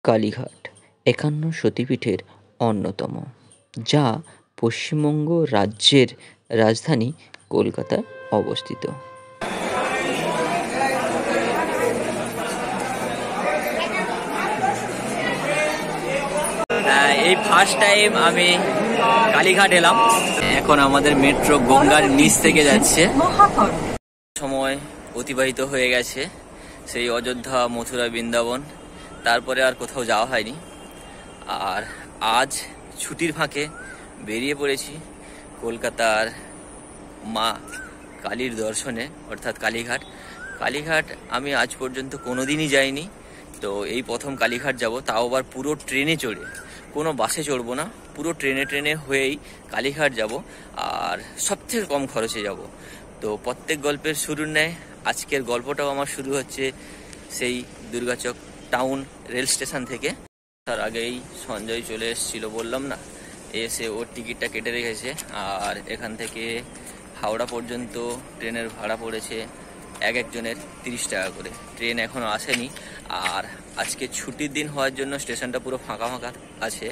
কালীঘাট ৫১ সতীপীঠের অন্যতম, যা পশ্চিমবঙ্গ রাজ্যের রাজধানী কলকাতায় অবস্থিত। এই ফার্স্ট টাইম আমি কালীঘাট এলাম। এখন আমাদের মেট্রো গঙ্গার নিচ থেকে যাচ্ছে। সময় অতিবাহিত হয়ে গেছে, সেই অযোধ্যা, মথুরা, বৃন্দাবন, তারপরে আর কোথাও যাওয়া হয়নি। আর আজ ছুটির ফাঁকে বেরিয়ে পড়েছি কলকাতার মা কালীর দর্শনে, অর্থাৎ কালীঘাট। কালীঘাট আমি আজ পর্যন্ত কোনোদিনই যাইনি, তো এই প্রথম কালীঘাট যাব, তাও আবার পুরো ট্রেনে চড়ে, কোনো বাসে চড়বো না, পুরো ট্রেনে হয়েই কালীঘাট যাব, আর সবথেকে কম খরচে যাব। তো প্রত্যেক গল্পের শুরুর ন্যায় আজকের গল্পটাও আমার শুরু হচ্ছে সেই দুর্গাচক টাউন রেল স্টেশন থেকে। তার আগেই সঞ্জয় চলে এসেছিল, বললাম না, এসে ওর টিকিটটা কেটে রেখেছে। আর এখান থেকে হাওড়া পর্যন্ত ট্রেনের ভাড়া পড়েছে একজনের 30 টাকা করে। ট্রেন এখনও আসেনি, আর আজকে ছুটির দিন হওয়ার জন্য স্টেশনটা পুরো ফাঁকা আছে।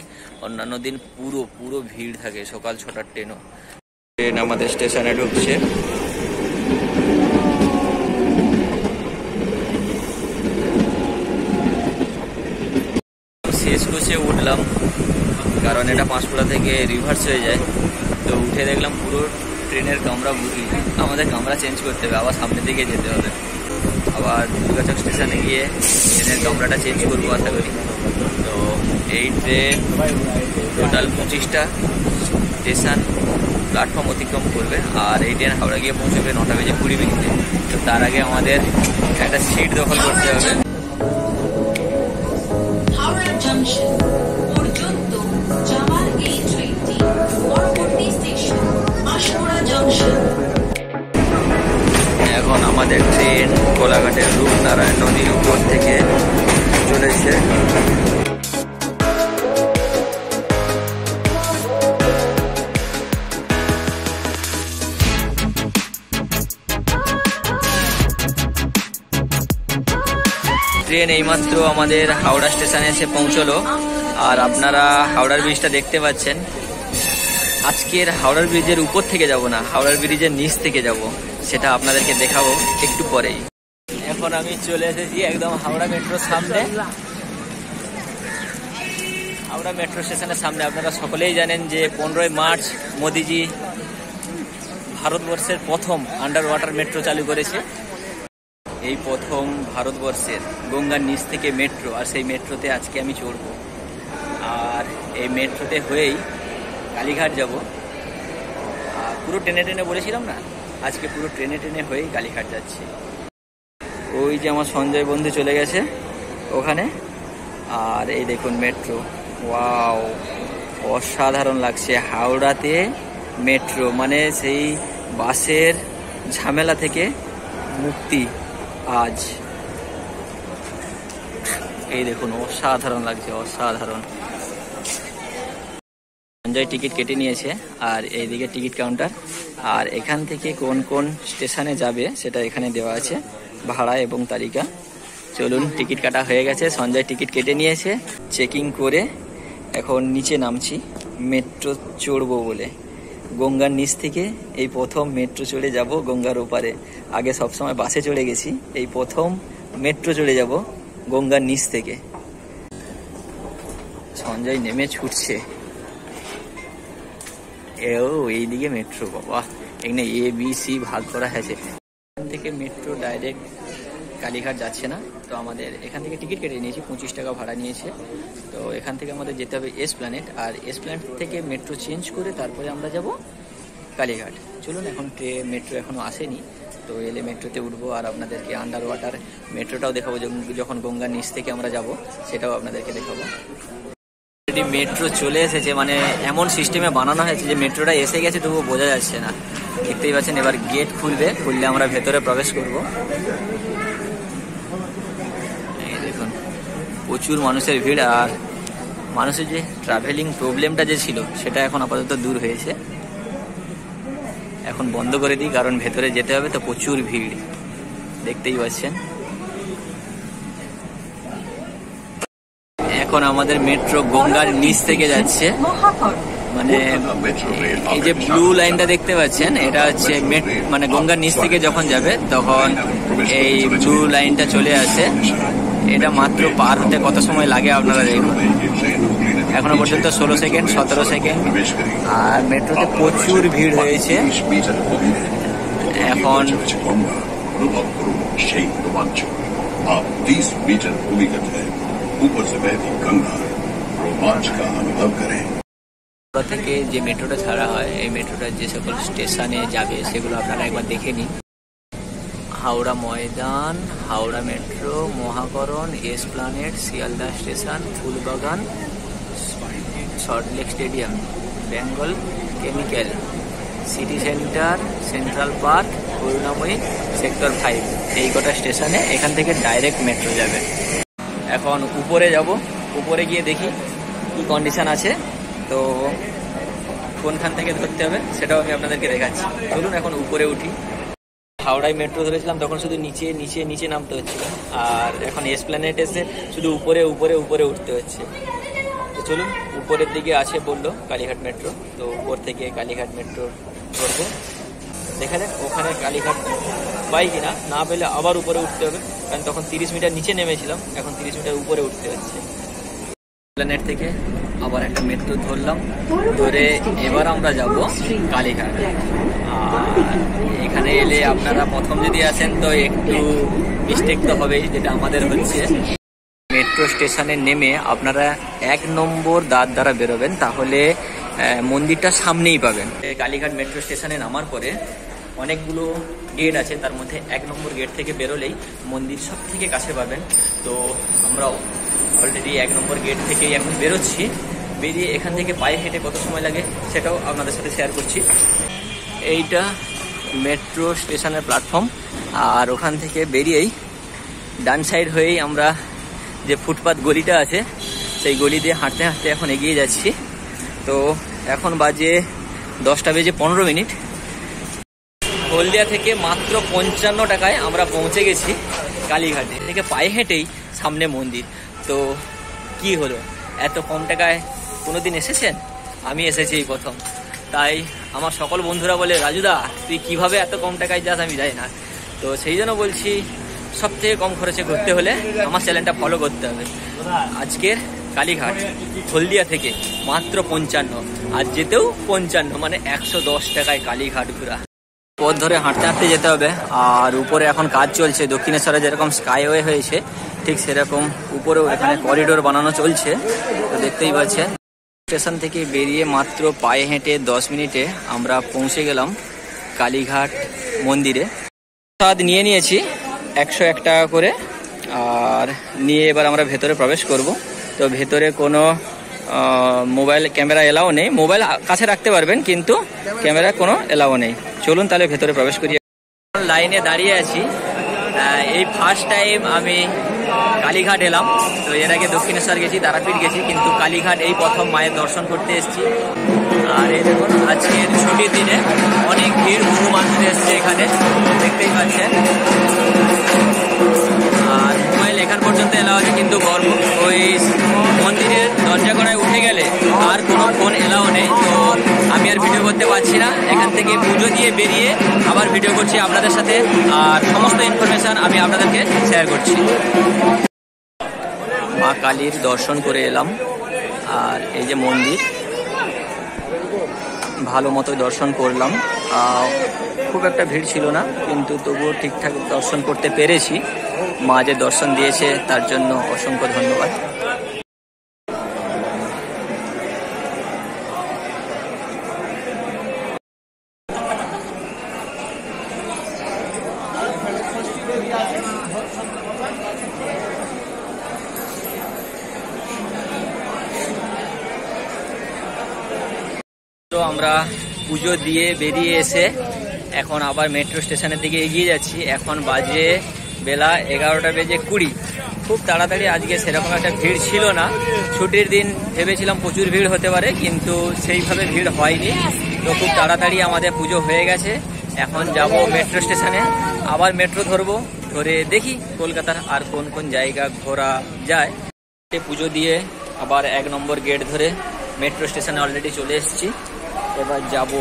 অন্যান্য দিন পুরো ভিড় থাকে, সকাল 6টার ট্রেনও। ট্রেন আমাদের স্টেশনে ঢুকছে। শেষ কোচে উঠলাম, কারণ এটা পাঁশকুড়া থেকে রিভার্স হয়ে যায়। তো উঠে দেখলাম পুরো ট্রেনের কামরা বুকিং, আমাদের কামরা চেঞ্জ করতে হবে, আবার সামনের দিকে যেতে হবে। আবার দুর্গাচক স্টেশনে গিয়ে ট্রেনের কামরাটা চেঞ্জ করবো আশা করি। তো এই ট্রেন টোটাল 25টা স্টেশন প্ল্যাটফর্ম অতিক্রম করবে, আর এই ট্রেন হাওড়া গিয়ে পৌঁছবে 9টা বেজে 20 মিনিটে। তো তার আগে আমাদের একটা সিট দখল করতে হবে। এখন আমাদের ট্রেন কোলাঘাটের রূপনারায়ণ নদীর উপর থেকে চলেছে। ট্রেন এইমাত্র আমাদের হাওড়া স্টেশনে এসে পৌঁছলো, আর আপনারা হাওড়ার ব্রিজটা দেখতে পাচ্ছেন। আজকের হাওড়ার ব্রিজের উপর থেকে যাব না, হাওড়ার ব্রিজের নিচ থেকে যাব, সেটা আপনাদেরকে দেখাবো একটু পরেই। এখন আমি চলে এসেছি একদম হাওড়া মেট্রোর সামনে, হাওড়া মেট্রো স্টেশনের সামনে। আপনারা সকলেই জানেন যে 15ই মার্চ মোদিজি ভারতবর্ষের প্রথম আন্ডার ওয়াটার মেট্রো চালু করেছে। এই প্রথম ভারতবর্ষের গঙ্গার নিচ থেকে মেট্রো, আর সেই মেট্রোতে আজকে আমি চড়ব। আর এই মেট্রোতে হয়েই কালীঘাট যাব। আর পুরো ট্রেনে বলেছিলাম না, আজকে পুরো ট্রেনে হয়েই কালীঘাট যাচ্ছি। ওই যে আমার সঞ্জয় বন্ধু চলে গেছে ওখানে। আর এই দেখুন মেট্রো, ওয়াও, অসাধারণ লাগছে। হাওড়াতে মেট্রো মানে সেই বাসের ঝামেলা থেকে মুক্তি আজ। এই দেখুন, অসাধারণ লাগছে, অসাধারণ। সঞ্জয় টিকিট কেটে নিয়েছে, আর এইদিকে টিকিট কাউন্টার। আর এখান থেকে কোন কোন স্টেশনে যাবে সেটা এখানে দেওয়া আছে, ভাড়া এবং তালিকা। চলুন, টিকিট কাটা হয়ে গেছে, সঞ্জয় টিকিট কেটে নিয়েছে। চেকিং করে এখন নিচে নামছি মেট্রো চড়বো বলে। গঙ্গার নিচ থেকে এই প্রথম মেট্রো চড়ে যাব গঙ্গার ওপারে। আগে সবসময় বাসে চড়ে গেছি, এই প্রথম মেট্রো চড়ে যাব গঙ্গার নিচ থেকে। সঞ্জয় নেমে ছুটছে। এইদিকে মেট্রো, বাবা, এখানে ABC ভাগ করা হয়েছে। এখান থেকে মেট্রো ডাইরেক্ট কালীঘাট যাচ্ছে না, তো আমাদের এখান থেকে টিকিট কেটে নিয়েছি, 25 টাকা ভাড়া নিয়েছে। তো এখান থেকে আমাদের যেতে হবে এসপ্ল্যানেড, আর এসপ্ল্যানেড থেকে মেট্রো চেঞ্জ করে তারপরে আমরা যাব কালীঘাট। চলুন, এখন মেট্রো এখনও আসেনি, তো এলে মেট্রোতে উঠবো, আর আপনাদেরকে আন্ডার ওয়াটার মেট্রোটাও দেখাবো। যখন গঙ্গার নিচ থেকে আমরা যাব সেটাও আপনাদেরকে দেখাবো। মেট্রো চলে এসেছে, মানে এমন সিস্টেমে বানানো হয়েছে যে মেট্রোটা এসে গেছে তবুও বোঝা যাচ্ছে না। দেখতেই পাচ্ছেন, এবার গেট খুলবে, খুললে আমরা ভেতরে প্রবেশ করব। এই দেখুন, প্রচুর মানুষের ভিড়। আর মানুষের যে ট্রাভেলিং প্রবলেমটা যে ছিল সেটা এখন আপাতত দূর হয়েছে। এখন বন্ধ করে দিই, কারণ ভেতরে যেতে হবে, তো প্রচুর ভিড় দেখতেই পাচ্ছেন। এখন আমাদের মেট্রো গঙ্গার নিচ থেকে যাচ্ছে। মানে এই যে ব্লু লাইনটা দেখতে পাচ্ছেন, এটা হচ্ছে মানে গঙ্গার নিচ থেকে যখন যাবে তখন এই ব্লু লাইনটা চলে আসে। এটা মাত্র পার হতে কত সময় লাগে আপনারা দেখুন, এখনো পর্যন্ত 16 সেকেন্ড 17 সেকেন্ড। আর মেট্রোতে প্রচুর ভিড় হয়েছে এখন। সেই রোমাঞ্চ 30 मीटर भूमिगत है, ऊपर से बहती गंगा, रोमांच का अनुभव करें। থেকে যে মেট্রোটা ছাড়া হয়, এই মেট্রোটা যে সকল স্টেশনে যাবে সেগুলো আপনারা একবার দেখে নিন। Howrah Maidan, Howrah metro, Mahakaran, Esplanade, Sealdah station, Phoolbagan, Salt Lake stadium, Bengal Chemical, City Centre, Central Park, Karunamoyee, sector 5, এই কটা স্টেশনে এখান থেকে ডাইরেক্ট মেট্রো যাবে। এখন উপরে যাব, উপরে গিয়ে দেখি কি কন্ডিশন আছে, তো কোনখান থেকে ধরতে হবে সেটাও আমি আপনাদেরকে দেখাচ্ছি। চলুন এখন উপরে উঠি। হাওড়ায় মেট্রো ধরেছিলাম তখন শুধু নিচে নিচে নিচে নামতে হচ্ছিল, আর এখন এসপ্ল্যানেড এসে শুধু উপরে উপরে উপরে উঠতে হচ্ছে। তো চলুন, উপরের দিকে আছে বললো কালীঘাট মেট্রো, তো উপর থেকে কালীঘাট মেট্রো ধরবো। দেখা যাক ওখানে কালীঘাট পাই কিনা, না পেলে আবার উপরে উঠতে হবে, কারণ তখন 30 মিটার নিচে নেমেছিলাম, এখন 30 মিটার উপরে উঠতে হচ্ছে। প্ল্যানেট থেকে আবার একটা মেট্রো ধরলাম, ধরে এবার আমরা যাব কালীঘাট। আর এখানে এলে আপনারা প্রথম যদি আসেন তো একটু মিস্টেক তো হবেই, যেটা আমাদের হচ্ছে। মেট্রো স্টেশনে নেমে আপনারা 1 নম্বর দ্বার দ্বারা বেরোবেন, তাহলে মন্দিরটা সামনেই পাবেন। কালীঘাট মেট্রো স্টেশনে নামার পরে অনেকগুলো গেট আছে, তার মধ্যে 1 নম্বর গেট থেকে বেরোলেই মন্দির সব থেকে কাছে পাবেন। তো আমরা অলরেডি 1 নম্বর গেট থেকেই এখন বেরোচ্ছি। বেরিয়ে এখান থেকে পায়ে হেঁটে কত সময় লাগে সেটাও আপনাদের সাথে শেয়ার করছি। এইটা মেট্রো স্টেশনের প্ল্যাটফর্ম, আর ওখান থেকে বেরিয়েই ডান সাইড হয়েই আমরা যে ফুটপাথ গলিটা আছে সেই গলি দিয়ে হাঁটতে হাঁটতে এখন এগিয়ে যাচ্ছি। তো এখন বাজে 10টা বেজে 15 মিনিট। হলদিয়া থেকে মাত্র 55 টাকায় আমরা পৌঁছে গেছি কালীঘাটে। থেকে পায়ে হেঁটেই সামনে মন্দির। তো কি হলো, এত কম টাকায় কোনোদিন এসেছেন? আমি এসেছি এই প্রথম। তাই আমার সকল বন্ধুরা বলে, রাজুদা তুই কিভাবে এত কম টাকায় যাস আমি জানি না। তো সেই জন্য বলছি, সব থেকে কম খরচে ঘুরতে হলে আমার চ্যানেলটা ফলো করতে হবে। আজকের কালীঘাট হলদিয়া থেকে মাত্র 55, আর যেতেও 55, মানে 110 টাকায় কালীঘাট ঘোরা। পথ ধরে হাঁটতে হাঁটতে যেতে হবে। আর উপরে এখন কাজ চলছে, দক্ষিণেশ্বরে যেরকম স্কাইওয়ে হয়েছে ঠিক সেরকম উপরেও এখানে করিডোর বানানো চলছে। তো দেখতেই পাচ্ছেন, স্টেশন থেকে বেরিয়ে মাত্র পায়ে হেঁটে 10 মিনিটে আমরা পৌঁছে গেলাম কালীঘাট মন্দিরে। প্রসাদ নিয়ে নিয়েছি 101 টাকা করে, আর নিয়ে এবার আমরা ভেতরে প্রবেশ করব। তো ভেতরে কোনো মোবাইল ক্যামেরা এলাও নেই, মোবাইল কাছে রাখতে পারবেন কিন্তু ক্যামেরা কোনো এলাও নেই। চলুন তাহলে ভেতরে প্রবেশ করি। লাইনে দাঁড়িয়ে আছি, এই ফার্স্ট টাইম আমি কালীঘাট এলাম। তো এর আগে দক্ষিণেশ্বর গেছি, তারাপীঠ গেছি, কিন্তু কালীঘাট এই প্রথম মায়ের দর্শন করতে এসেছি। আর এই দেখুন, আজকের ছুটির দিনে অনেক ভিড়, বহু মানুষ এসছে এখানে, দেখতেই পাচ্ছেন। আর মোবাইল এখান পর্যন্ত এলাও আছে, কিন্তু গর্ব ওই মন্দিরের দরজা করায় উঠে গেলে আর কোনো ফোন এলাও নেই। তো আমি আর ভিডিও করতে পারছি না, এখান থেকে পুজো দিয়ে বেরিয়ে আবার ভিডিও করছি আপনাদের সাথে, আর সমস্ত ইনফরমেশন আমি আপনাদেরকে শেয়ার করছি। মা কালীর দর্শন করে এলাম, আর এই যে মন্দির ভালো মতো দর্শন করলাম। খুব একটা ভিড় ছিল না, কিন্তু তবুও ঠিকঠাক দর্শন করতে পেরেছি। মা যে দর্শন দিয়েছে তার জন্য অসংখ্য ধন্যবাদ। তো আমরা পুজো দিয়ে বেরিয়ে এসে এখন আবার মেট্রো স্টেশনের দিকে এগিয়ে যাচ্ছি। এখন বাজে বেলা 11টা বেজে 20। খুব তাড়াতাড়ি, আজকে সেরকম একটা ভিড় ছিল না। ছুটির দিন ভেবেছিলাম প্রচুর ভিড় হতে পারে, কিন্তু সেইভাবে ভিড় হয়নি। তো খুব তাড়াতাড়ি আমাদের পুজো হয়ে গেছে। এখন যাব মেট্রো স্টেশনে, আবার মেট্রো ধরবো, ধরে দেখি কলকাতার আর কোন কোন জায়গা ঘোরা যায়। পুজো দিয়ে আবার 1 নম্বর গেট ধরে মেট্রো স্টেশনে অলরেডি চলে এসেছি। এবার যাব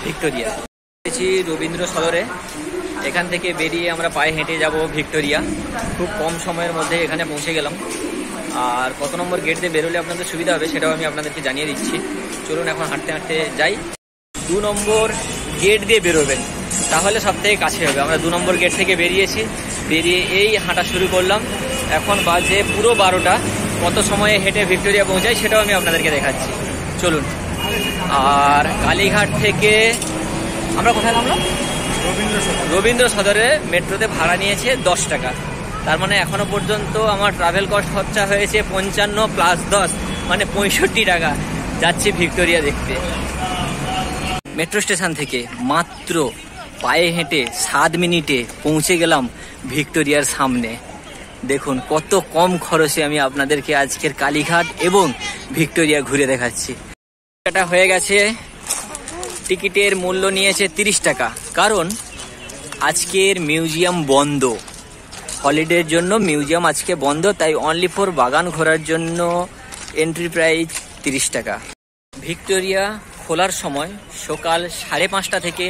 ভিক্টোরিয়া। এসেছি রবীন্দ্র সদরে, এখান থেকে বেরিয়ে আমরা পায়ে হেঁটে যাব ভিক্টোরিয়া। খুব কম সময়ের মধ্যে এখানে পৌঁছে গেলাম। আর কত নম্বর গেট দিয়ে বেরোলে আপনাদের সুবিধা হবে সেটাও আমি আপনাদেরকে জানিয়ে দিচ্ছি। চলুন এখন হাঁটতে হাঁটতে যাই। 2 নম্বর গেট দিয়ে বেরোবেন, তাহলে সব থেকে কাছে হবে। আমরা 2 নম্বর গেট থেকে বেরিয়েছি, বেরিয়ে এই হাঁটা শুরু করলাম। এখন বাজে পুরো 12টা। কত সময়ে হেঁটে ভিক্টোরিয়া পৌঁছাই সেটাও আমি আপনাদেরকে দেখাচ্ছি, চলুন। আর কালীঘাট থেকে আমরা কোথায় নামলাম? রবীন্দ্র সদরে মেট্রোতে ভাড়া নিয়েছে 10 টাকা। তার মানে এখনো পর্যন্ত আমার ট্রাভেল কস্ট খরচা হয়েছে 55 প্লাস 10 মানে 65 টাকা। যাচ্ছি ভিক্টোরিয়া দেখতে। মেট্রো স্টেশন থেকে মাত্র পায়ে হেঁটে 7 মিনিটে পৌঁছে গেলাম ভিক্টোরিয়ার সামনে। দেখুন কত কম খরচে আমি আপনাদেরকে আজকের কালীঘাট এবং ভিক্টোরিয়া ঘুরে দেখাচ্ছি। এটা হয়ে গেছে, টিকিটের মূল্য নিয়েছে 30 টাকা, কারণ আজকের মিউজিয়াম বন্ধ। হলিডের জন্য মিউজিয়াম আজকে বন্ধ, তাই অনলি ফর বাগান ঘোরার জন্য এন্ট্রি প্রাইস 30 টাকা। ভিক্টোরিয়া খোলার সময় সকাল 5:30 থেকে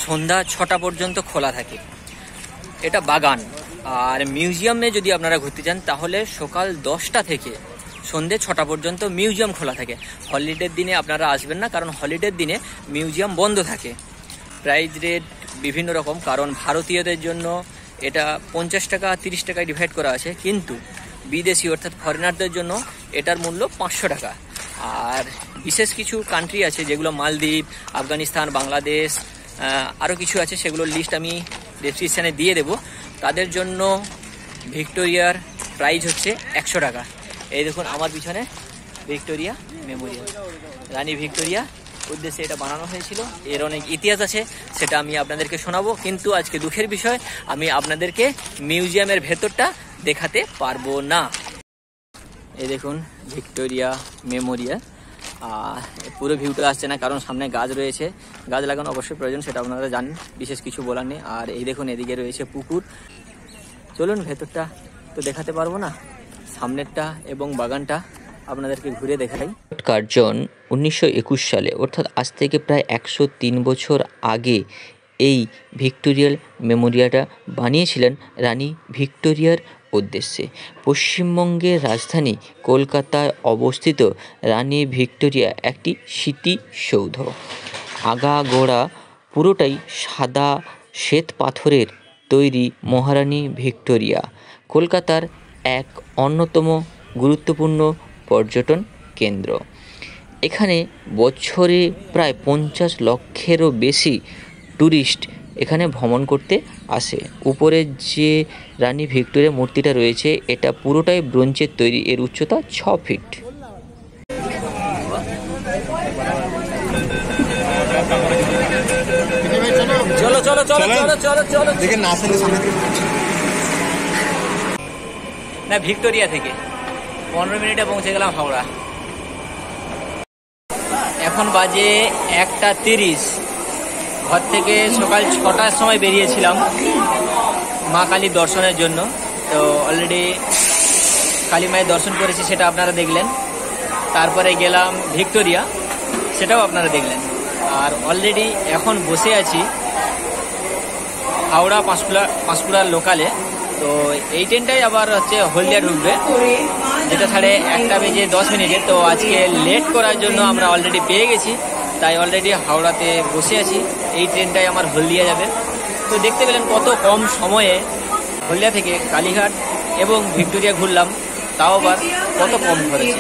সন্ধ্যা 6টা পর্যন্ত খোলা থাকে। এটা বাগান। আর মিউজিয়ামে যদি আপনারা ঘুরতে চান তাহলে সকাল 10টা থেকে সন্ধ্যে 6টা পর্যন্ত মিউজিয়াম খোলা থাকে। হলিডের দিনে আপনারা আসবেন না, কারণ হলিডের দিনে মিউজিয়াম বন্ধ থাকে। প্রাইস রেট বিভিন্ন রকম, কারণ ভারতীয়দের জন্য এটা 50 টাকা 30 টাকায় ডিভাইড করা আছে, কিন্তু বিদেশি অর্থাৎ ফরেনারদের জন্য এটার মূল্য 500 টাকা। আর বিশেষ কিছু কান্ট্রি আছে যেগুলো মালদ্বীপ, আফগানিস্তান, বাংলাদেশ, আরও কিছু আছে, সেগুলোর লিস্ট আমি ডেসক্রিপশানে দিয়ে দেবো। তাদের জন্য ভিক্টোরিয়ার প্রাইস হচ্ছে 100 টাকা। এই দেখুন আমার পিছনে ভিক্টোরিয়া মেমোরিয়াল, রানী ভিক্টোরিয়া উদ্দেশ্যে এটা বানানো হয়েছিল। এর অনেক ইতিহাস আছে, সেটা আমি আপনাদেরকে শোনাবো, কিন্তু আজকে দুঃখের বিষয় আমি আপনাদেরকে মিউজিয়ামের ভেতরটা দেখাতে পারবো না। এই দেখুন ভিক্টোরিয়া মেমোরিয়াল। পুরো ভিউটা আসছে না, কারণ সামনে গাছ রয়েছে। গাছ লাগানো অবশ্যই প্রয়োজন, সেটা আপনারা জানেন, বিশেষ কিছু বলার নেই। আর এই দেখুন এদিকে রয়েছে পুকুর। চলুন ভেতরটা তো দেখাতে পারবো না, সামনেরটা এবং বাগানটা আপনাদেরকে ঘুরে দেখাই। কার্জন 1921 সালে, অর্থাৎ আজ থেকে প্রায় 103 বছর আগে এই ভিক্টোরিয়াল মেমোরিয়ালটা বানিয়েছিলেন রানী ভিক্টোরিয়ার উদ্দেশ্যে। পশ্চিমবঙ্গের রাজধানী কলকাতায় অবস্থিত রানী ভিক্টোরিয়া একটি স্মৃতিসৌধ। আগাগোড়া পুরোটাই সাদা শ্বেত পাথরের তৈরি। মহারানী ভিক্টোরিয়া কলকাতার এক অন্যতম গুরুত্বপূর্ণ পর্যটন কেন্দ্র। এখানে বছরে প্রায় 50 লক্ষেরও বেশি ট্যুরিস্ট এখানে ভ্রমণ করতে আসে। উপরে যে রানী ভিক্টোরিয়া মূর্তিটা রয়েছে এটা পুরোটাই ব্রোঞ্জের তৈরি। এর উচ্চতা 6 ফিট। চলো চলো চলো চলো চলো চলো দেখে না আসেন সামনে না, ভিক্টোরিয়া থেকে 15 মিনিটে পৌঁছে গেলাম হাওড়া। এখন বাজে 1:30। ঘর থেকে সকাল 6টার সময় বেরিয়েছিলাম মা কালীর দর্শনের জন্য। তো অলরেডি কালী মায়ের দর্শন করেছি, সেটা আপনারা দেখলেন। তারপরে গেলাম ভিক্টোরিয়া, সেটাও আপনারা দেখলেন। আর অলরেডি এখন বসে আছি হাওড়া পাঁশকুড়ার লোকালে। তো এই ট্রেনটাই আবার হচ্ছে হলদিয়া ঢুকবে, যেটা 1:10 তো আজকে লেট করার জন্য আমরা অলরেডি পেয়ে গেছি, তাই অলরেডি হাওড়াতে বসে আছি। এই ট্রেনটাই আমার হলদিয়া যাবে। তো দেখতে পেলেন কত কম সময়ে হলদিয়া থেকে কালীঘাট এবং ভিক্টোরিয়া ঘুরলাম, তাও আবার কত কম খরচে।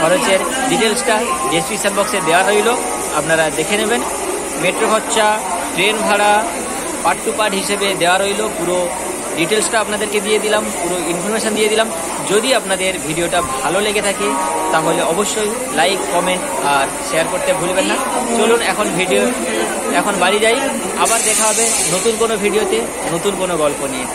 খরচের ডিটেলসটা ডেসক্রিপশন বক্সে দেওয়া রইল, আপনারা দেখে নেবেন। মেট্রো খরচা, ট্রেন ভাড়া পার্ট টু পার্ট হিসেবে দেওয়া রইল। পুরো ডিটেলসটা আপনাদেরকে দিয়ে দিলাম, পুরো ইনফরমেশান দিয়ে দিলাম। যদি আপনাদের ভিডিওটা ভালো লেগে থাকে তাহলে অবশ্যই লাইক, কমেন্ট আর শেয়ার করতে ভুলবেন না। চলুন এখন বাড়ি যাই, আবার দেখা হবে নতুন কোনো ভিডিওতে, নতুন কোনো গল্প নিয়ে।